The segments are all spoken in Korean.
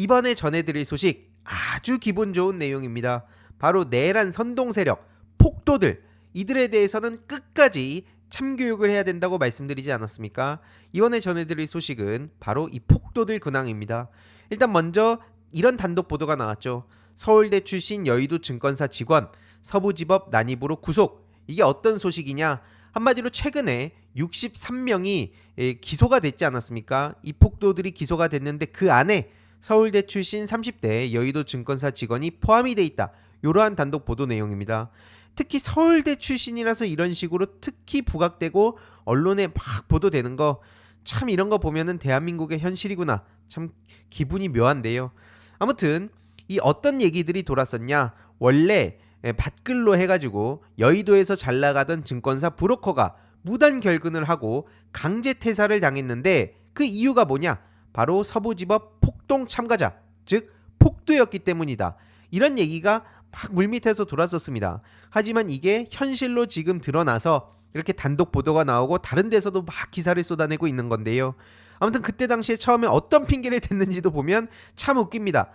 이번에 전해드릴 소식 아주 기분 좋은 내용입니다. 바로 내란 선동 세력, 폭도들, 이들에 대해서는 끝까지 참교육을 해야 된다고 말씀드리지 않았습니까? 이번에 전해드릴 소식은 바로 이 폭도들 근황입니다. 일단 먼저 이런 단독 보도가 나왔죠. 서울대 출신 여의도 증권사 직원 서부지법 난입으로 구속. 이게 어떤 소식이냐? 한마디로 최근에 63명이 기소가 됐지 않았습니까? 이 폭도들이 기소가 됐는데 그 안에 서울대 출신 30대 여의도 증권사 직원이 포함이 돼 있다. 이러한 단독 보도 내용입니다. 특히 서울대 출신이라서 이런 식으로 특히 부각되고 언론에 막 보도되는 거, 참 이런 거 보면은 대한민국의 현실이구나. 참 기분이 묘한데요. 아무튼 이 어떤 얘기들이 돌았었냐? 원래 밭글로 해가지고 여의도에서 잘 나가던 증권사 브로커가 무단 결근을 하고 강제 퇴사를 당했는데 그 이유가 뭐냐? 바로 서부지법 폭동 참가자, 즉 폭도였기 때문이다. 이런 얘기가 막 물밑에서 돌았었습니다. 하지만 이게 현실로 지금 드러나서 이렇게 단독 보도가 나오고 다른 데서도 막 기사를 쏟아내고 있는 건데요. 아무튼 그때 당시에 처음에 어떤 핑계를 댔는지도 보면 참 웃깁니다.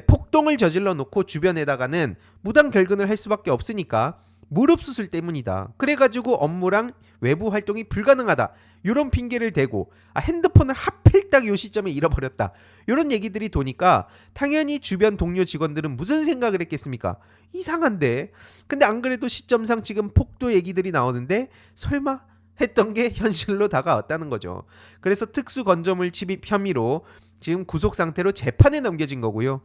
폭동을 저질러 놓고 주변에다가는 무단 결근을 할 수밖에 없으니까 무릎 수술 때문이다. 그래가지고 업무랑 외부 활동이 불가능하다. 이런 핑계를 대고 핸드폰을 하필 딱 요 시점에 잃어버렸다. 이런 얘기들이 도니까 당연히 주변 동료 직원들은 무슨 생각을 했겠습니까? 이상한데. 근데 안 그래도 시점상 지금 폭도 얘기들이 나오는데 설마 했던 게 현실로 다가왔다는 거죠. 그래서 특수건조물 침입 혐의로 지금 구속 상태로 재판에 넘겨진 거고요.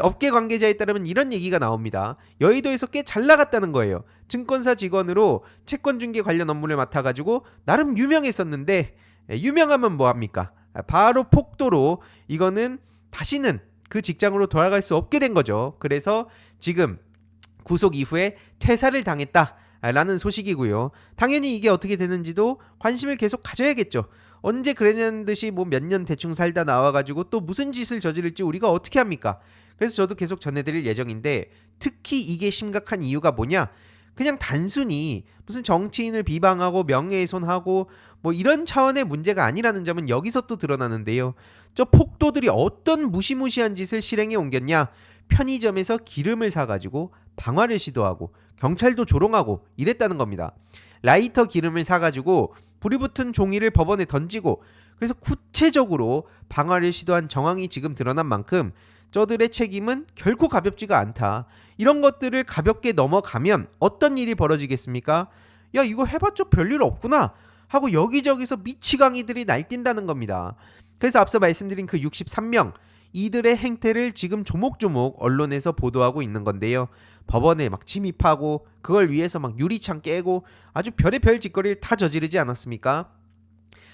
업계 관계자에 따르면 이런 얘기가 나옵니다. 여의도에서 꽤 잘 나갔다는 거예요. 증권사 직원으로 채권중개 관련 업무를 맡아가지고 나름 유명했었는데 유명하면 뭐합니까? 바로 폭도로 이거는 다시는 그 직장으로 돌아갈 수 없게 된 거죠. 그래서 지금 구속 이후에 퇴사를 당했다 라는 소식이고요. 당연히 이게 어떻게 되는지도 관심을 계속 가져야겠죠. 언제 그랬냐는 듯이 뭐 몇 년 대충 살다 나와가지고 또 무슨 짓을 저지를지 우리가 어떻게 합니까? 그래서 저도 계속 전해드릴 예정인데, 특히 이게 심각한 이유가 뭐냐? 그냥 단순히 무슨 정치인을 비방하고 명예훼손하고 뭐 이런 차원의 문제가 아니라는 점은 여기서 또 드러나는데요. 저 폭도들이 어떤 무시무시한 짓을 실행에 옮겼냐? 편의점에서 기름을 사가지고 방화를 시도하고 경찰도 조롱하고 이랬다는 겁니다. 라이터 기름을 사가지고 불이 붙은 종이를 법원에 던지고, 그래서 구체적으로 방화를 시도한 정황이 지금 드러난 만큼 저들의 책임은 결코 가볍지가 않다. 이런 것들을 가볍게 넘어가면 어떤 일이 벌어지겠습니까? 야, 이거 해봤자 별일 없구나 하고 여기저기서 미치광이들이 날뛴다는 겁니다. 그래서 앞서 말씀드린 그 63명, 이들의 행태를 지금 조목조목 언론에서 보도하고 있는 건데요. 법원에 막 침입하고 그걸 위해서 막 유리창 깨고 아주 별의별 짓거리를 다 저지르지 않았습니까?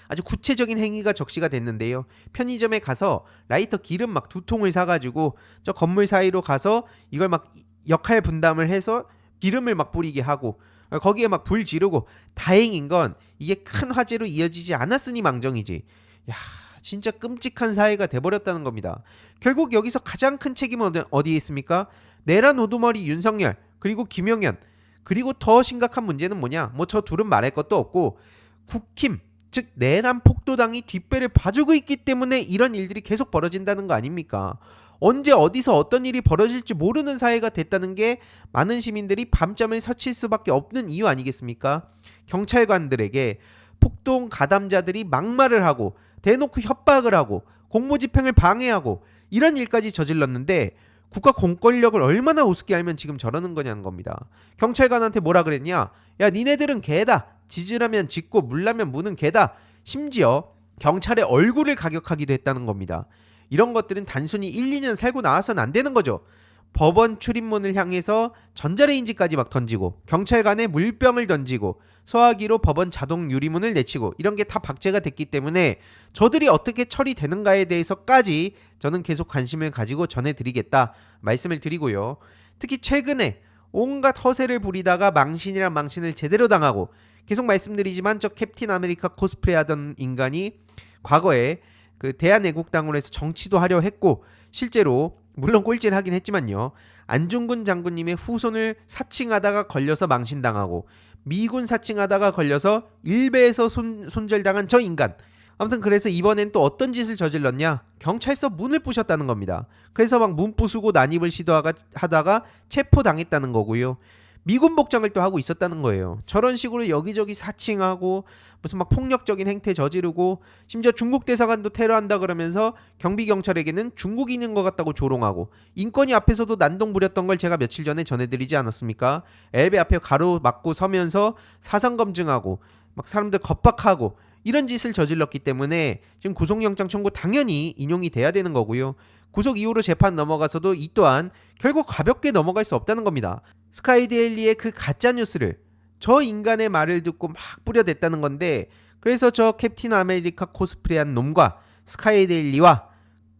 아주 구체적인 행위가 적시가 됐는데요. 편의점에 가서 라이터 기름 막 2통을 사가지고 저 건물 사이로 가서 이걸 막 역할 분담을 해서 기름을 막 뿌리게 하고 거기에 막 불 지르고, 다행인 건 이게 큰 화재로 이어지지 않았으니 망정이지. 야, 진짜 끔찍한 사회가 돼버렸다는 겁니다. 결국 여기서 가장 큰 책임은 어디에 있습니까? 내란 우두머리 윤석열, 그리고 김용현, 그리고 더 심각한 문제는 뭐냐? 뭐 저 둘은 말할 것도 없고 국힘, 즉 내란 폭도당이 뒷배를 봐주고 있기 때문에 이런 일들이 계속 벌어진다는 거 아닙니까? 언제 어디서 어떤 일이 벌어질지 모르는 사회가 됐다는 게 많은 시민들이 밤잠을 설칠 수밖에 없는 이유 아니겠습니까? 경찰관들에게 폭동 가담자들이 막말을 하고 대놓고 협박을 하고 공무집행을 방해하고 이런 일까지 저질렀는데 국가 공권력을 얼마나 우습게 알면 지금 저러는 거냐는 겁니다. 경찰관한테 뭐라 그랬냐? 야, 니네들은 개다. 지지라면 짓고 물라면 무는 개다. 심지어 경찰의 얼굴을 가격하기도 했다는 겁니다. 이런 것들은 단순히 1, 2년 살고 나와서는 안 되는 거죠. 법원 출입문을 향해서 전자레인지까지 막 던지고 경찰관에 물병을 던지고 소화기로 법원 자동 유리문을 내치고 이런 게 다 박제가 됐기 때문에 저들이 어떻게 처리되는가에 대해서까지 저는 계속 관심을 가지고 전해드리겠다 말씀을 드리고요. 특히 최근에 온갖 허세를 부리다가 망신이란 망신을 제대로 당하고, 계속 말씀드리지만 저 캡틴 아메리카 코스프레 하던 인간이 과거에 그 대한애국당으로 해서 정치도 하려 했고 실제로 물론 꼴찌를 하긴 했지만요, 안중근 장군님의 후손을 사칭하다가 걸려서 망신당하고 미군 사칭하다가 걸려서 일베에서 손절당한 저 인간, 아무튼 그래서 이번엔 또 어떤 짓을 저질렀냐? 경찰서 문을 부셨다는 겁니다. 그래서 막 문 부수고 난입을 시도하다가 체포당했다는 거고요. 미군 복장을 또 하고 있었다는 거예요. 저런 식으로 여기저기 사칭하고 무슨 막 폭력적인 행태 저지르고 심지어 중국 대사관도 테러한다 그러면서 경비 경찰에게는 중국인인 것 같다고 조롱하고 인권위 앞에서도 난동 부렸던 걸 제가 며칠 전에 전해드리지 않았습니까? 엘베 앞에 가로막고 서면서 사상 검증하고 막 사람들 겁박하고 이런 짓을 저질렀기 때문에 지금 구속영장 청구 당연히 인용이 돼야 되는 거고요. 구속 이후로 재판 넘어가서도 이 또한 결국 가볍게 넘어갈 수 없다는 겁니다. 스카이데일리의 그 가짜뉴스를 저 인간의 말을 듣고 막 뿌려댔다는 건데, 그래서 저 캡틴 아메리카 코스프레한 놈과 스카이데일리와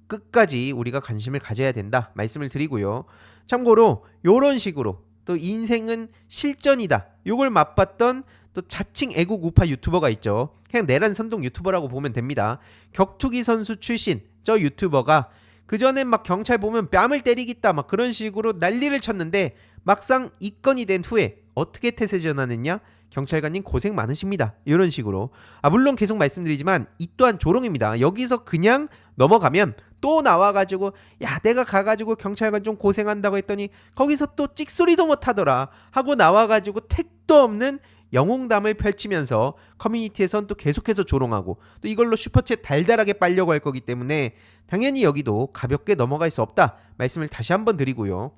끝까지 우리가 관심을 가져야 된다 말씀을 드리고요. 참고로 요런 식으로 또 인생은 실전이다 요걸 맛봤던 또 자칭 애국 우파 유튜버가 있죠. 그냥 내란 선동 유튜버라고 보면 됩니다. 격투기 선수 출신 저 유튜버가 그전엔 막 경찰 보면 뺨을 때리겠다 막 그런 식으로 난리를 쳤는데 막상 입건이 된 후에 어떻게 태세 전환했냐? 경찰관님 고생 많으십니다. 이런 식으로. 물론 계속 말씀드리지만 이 또한 조롱입니다. 여기서 그냥 넘어가면 또 나와가지고 야 내가 가가지고 경찰관 좀 고생한다고 했더니 거기서 또 찍소리도 못하더라 하고 나와가지고 택도 없는 영웅담을 펼치면서 커뮤니티에선 또 계속해서 조롱하고 또 이걸로 슈퍼챗 달달하게 빨려고 할 거기 때문에 당연히 여기도 가볍게 넘어갈 수 없다 말씀을 다시 한번 드리고요.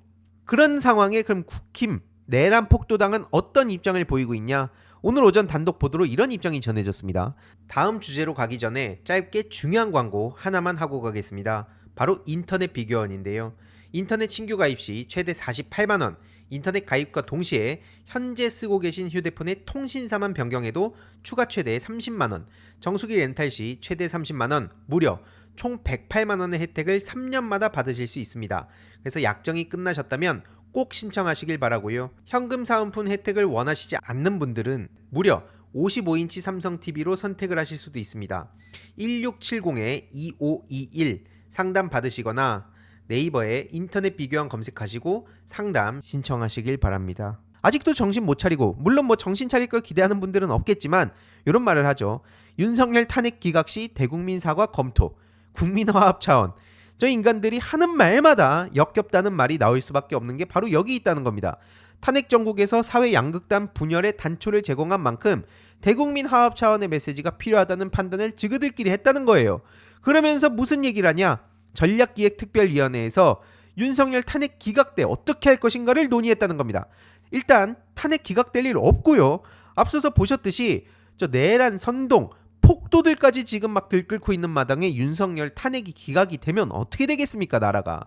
그런 상황에 그럼 국힘 내란 폭도당은 어떤 입장을 보이고 있냐? 오늘 오전 단독 보도로 이런 입장이 전해졌습니다. 다음 주제로 가기 전에 짧게 중요한 광고 하나만 하고 가겠습니다. 바로 인터넷 비교원인데요. 인터넷 신규 가입 시 최대 48만원, 인터넷 가입과 동시에 현재 쓰고 계신 휴대폰의 통신사만 변경해도 추가 최대 30만원, 정수기 렌탈 시 최대 30만원, 무려 총 108만원의 혜택을 3년마다 받으실 수 있습니다. 그래서 약정이 끝나셨다면 꼭 신청하시길 바라고요. 현금 사은품 혜택을 원하시지 않는 분들은 무려 55인치 삼성 TV로 선택을 하실 수도 있습니다. 1670-2521 상담 받으시거나 네이버에 인터넷 비교원 검색하시고 상담 신청하시길 바랍니다. 아직도 정신 못 차리고 물론 뭐 정신 차릴 걸 기대하는 분들은 없겠지만 이런 말을 하죠. 윤석열 탄핵 기각 시 대국민 사과 검토, 국민화합 차원. 저 인간들이 하는 말마다 역겹다는 말이 나올 수밖에 없는 게 바로 여기 있다는 겁니다. 탄핵 정국에서 사회 양극단 분열의 단초를 제공한 만큼 대국민 화합 차원의 메시지가 필요하다는 판단을 지그들끼리 했다는 거예요. 그러면서 무슨 얘기를 하냐? 전략기획특별위원회에서 윤석열 탄핵 기각돼 어떻게 할 것인가를 논의했다는 겁니다. 일단 탄핵 기각될 일 없고요. 앞서서 보셨듯이 저 내란 선동 폭도들까지 지금 막 들끓고 있는 마당에 윤석열 탄핵이 기각이 되면 어떻게 되겠습니까 나라가.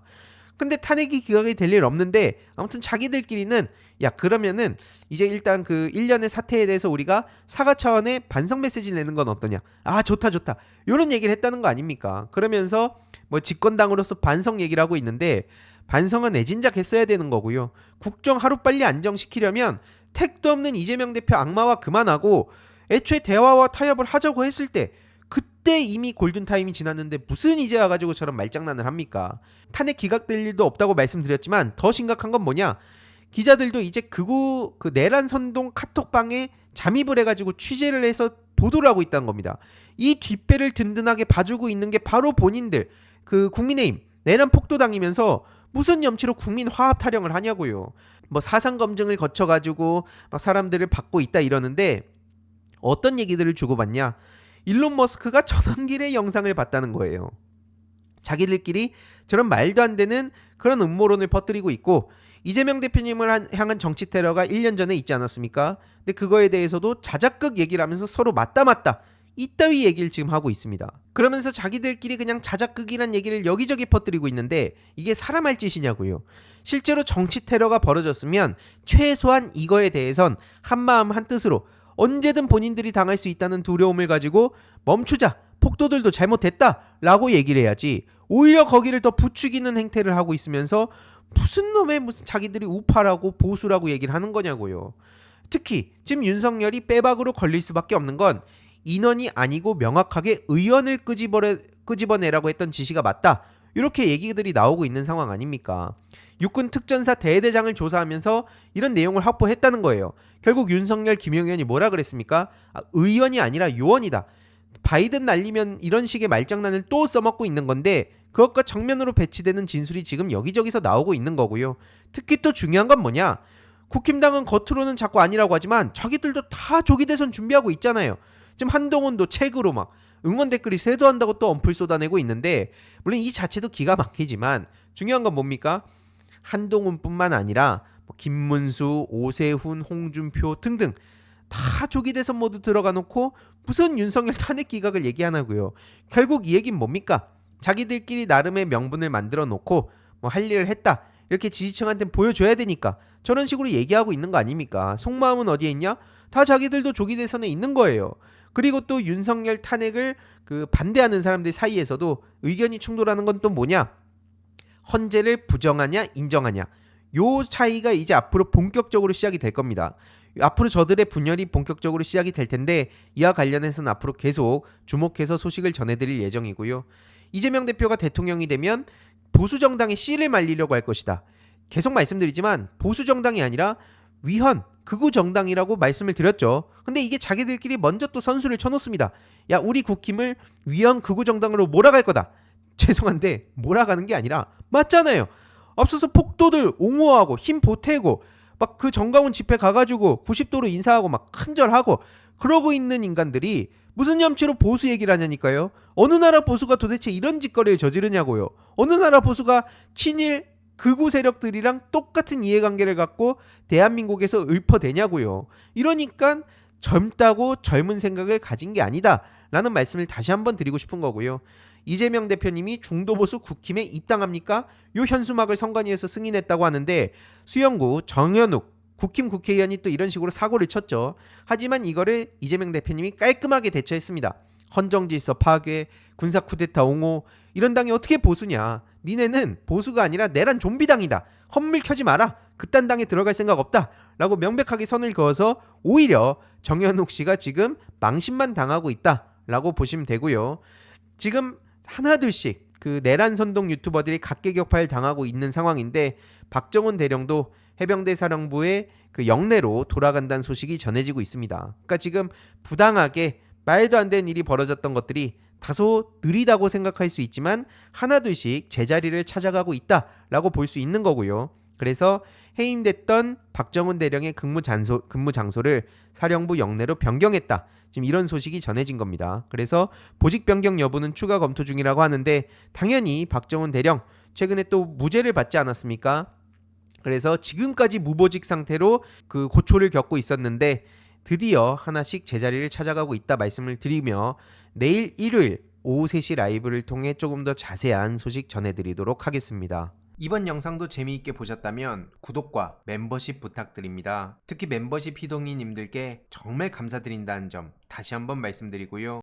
근데 탄핵이 기각이 될 일 없는데 아무튼 자기들끼리는 야 그러면은 이제 일단 그 1년의 사태에 대해서 우리가 사과 차원의 반성 메시지를 내는 건 어떠냐. 좋다 요런 얘기를 했다는 거 아닙니까. 그러면서 뭐 집권당으로서 반성 얘기를 하고 있는데 반성은 애진작 했어야 되는 거고요. 국정 하루빨리 안정시키려면 택도 없는 이재명 대표 악마와 그만하고 애초에 대화와 타협을 하자고 했을 때 그때 이미 골든타임이 지났는데 무슨 이제 와가지고 저런 말장난을 합니까. 탄핵 기각될 일도 없다고 말씀드렸지만 더 심각한 건 뭐냐. 기자들도 이제 그 내란 선동 카톡방에 잠입을 해가지고 취재를 해서 보도를 하고 있다는 겁니다. 이 뒷배를 든든하게 봐주고 있는 게 바로 본인들 그 국민의힘 내란 폭도당이면서 무슨 염치로 국민 화합 타령을 하냐고요. 뭐 사상 검증을 거쳐가지고 막 사람들을 받고 있다 이러는데 어떤 얘기들을 주고받냐. 일론 머스크가 전환길의 영상을 봤다는 거예요. 자기들끼리 저런 말도 안 되는 그런 음모론을 퍼뜨리고 있고 이재명 대표님을 향한 정치 테러가 1년 전에 있지 않았습니까? 근데 그거에 대해서도 자작극 얘기를 하면서 서로 맞다 이따위 얘기를 지금 하고 있습니다. 그러면서 자기들끼리 그냥 자작극이란 얘기를 여기저기 퍼뜨리고 있는데 이게 사람 할 짓이냐고요. 실제로 정치 테러가 벌어졌으면 최소한 이거에 대해선 한마음 한뜻으로 언제든 본인들이 당할 수 있다는 두려움을 가지고 멈추자, 폭도들도 잘못됐다 라고 얘기를 해야지 오히려 거기를 더 부추기는 행태를 하고 있으면서 무슨 자기들이 우파라고 보수라고 얘기를 하는 거냐고요. 특히 지금 윤석열이 빼박으로 걸릴 수밖에 없는 건 인원이 아니고 명확하게 의원을 끄집어내라고 했던 지시가 맞다. 이렇게 얘기들이 나오고 있는 상황 아닙니까? 육군 특전사 대대장을 조사하면서 이런 내용을 확보했다는 거예요. 결국 윤석열, 김용현이 뭐라 그랬습니까? 의원이 아니라 요원이다. 바이든 날리면 이런 식의 말장난을 또 써먹고 있는 건데 그것과 정면으로 배치되는 진술이 지금 여기저기서 나오고 있는 거고요. 특히 또 중요한 건 뭐냐? 국힘당은 겉으로는 자꾸 아니라고 하지만 자기들도 다 조기 대선 준비하고 있잖아요. 지금 한동훈도 책으로 막 응원 댓글이 쇄도한다고 또 언플 쏟아내고 있는데 물론 이 자체도 기가 막히지만 중요한 건 뭡니까? 한동훈뿐만 아니라 뭐 김문수, 오세훈, 홍준표 등등 다 조기 대선 모두 들어가 놓고 무슨 윤석열 탄핵 기각을 얘기하나고요. 결국 이 얘기는 뭡니까? 자기들끼리 나름의 명분을 만들어 놓고 뭐 할 일을 했다 이렇게 지지층한테 보여줘야 되니까 저런 식으로 얘기하고 있는 거 아닙니까? 속마음은 어디에 있냐? 다 자기들도 조기 대선에 있는 거예요. 그리고 또 윤석열 탄핵을 반대하는 사람들 사이에서도 의견이 충돌하는 건 또 뭐냐? 헌재를 부정하냐 인정하냐 요 차이가 이제 앞으로 본격적으로 시작이 될 겁니다. 앞으로 저들의 분열이 본격적으로 시작이 될 텐데 이와 관련해서는 앞으로 계속 주목해서 소식을 전해드릴 예정이고요. 이재명 대표가 대통령이 되면 보수정당의 씨를 말리려고 할 것이다. 계속 말씀드리지만 보수정당이 아니라 위헌 극우정당이라고 말씀을 드렸죠. 근데 이게 자기들끼리 먼저 또 선수를 쳐놓습니다. 야 우리 국힘을 위헌 극우정당으로 몰아갈 거다. 죄송한데 몰아가는 게 아니라 맞잖아요. 앞서서 폭도들 옹호하고 힘 보태고 막 그 정가운 집회 가가지고 90도로 인사하고 막 큰절하고 그러고 있는 인간들이 무슨 염치로 보수 얘기를 하냐니까요. 어느 나라 보수가 도대체 이런 짓거리를 저지르냐고요. 어느 나라 보수가 친일 극우 세력들이랑 똑같은 이해관계를 갖고 대한민국에서 읊어대냐고요. 이러니까 젊다고 젊은 생각을 가진 게 아니다 라는 말씀을 다시 한번 드리고 싶은 거고요. 이재명 대표님이 중도보수 국힘에 입당합니까? 요 현수막을 선관위에서 승인했다고 하는데 수영구 정현욱 국힘 국회의원이 또 이런 식으로 사고를 쳤죠. 하지만 이거를 이재명 대표님이 깔끔하게 대처했습니다. 헌정질서 파괴, 군사 쿠데타 옹호 이런 당이 어떻게 보수냐. 니네는 보수가 아니라 내란 좀비당이다. 헛물 켜지 마라. 그딴 당에 들어갈 생각 없다. 라고 명백하게 선을 그어서 오히려 정현욱 씨가 지금 망신만 당하고 있다. 라고 보시면 되고요. 지금 하나둘씩 내란 선동 유튜버들이 각계격파를 당하고 있는 상황인데 박정훈 대령도 해병대 사령부의 영내로 돌아간다는 소식이 전해지고 있습니다. 그러니까 지금 부당하게 말도 안 되는 일이 벌어졌던 것들이 다소 느리다고 생각할 수 있지만 하나둘씩 제자리를 찾아가고 있다라고 볼 수 있는 거고요. 그래서 해임됐던 박정훈 대령의 근무 장소를 사령부 영내로 변경했다. 지금 이런 소식이 전해진 겁니다. 그래서 보직 변경 여부는 추가 검토 중이라고 하는데 당연히 박정훈 대령 최근에 또 무죄를 받지 않았습니까? 그래서 지금까지 무보직 상태로 고초를 겪고 있었는데 드디어 하나씩 제자리를 찾아가고 있다 말씀을 드리며 내일 일요일 오후 3시 라이브를 통해 조금 더 자세한 소식 전해드리도록 하겠습니다. 이번 영상도 재미있게 보셨다면 구독과 멤버십 부탁드립니다. 특히 멤버십 희동이님들께 정말 감사드린다는 점 다시 한번 말씀드리고요.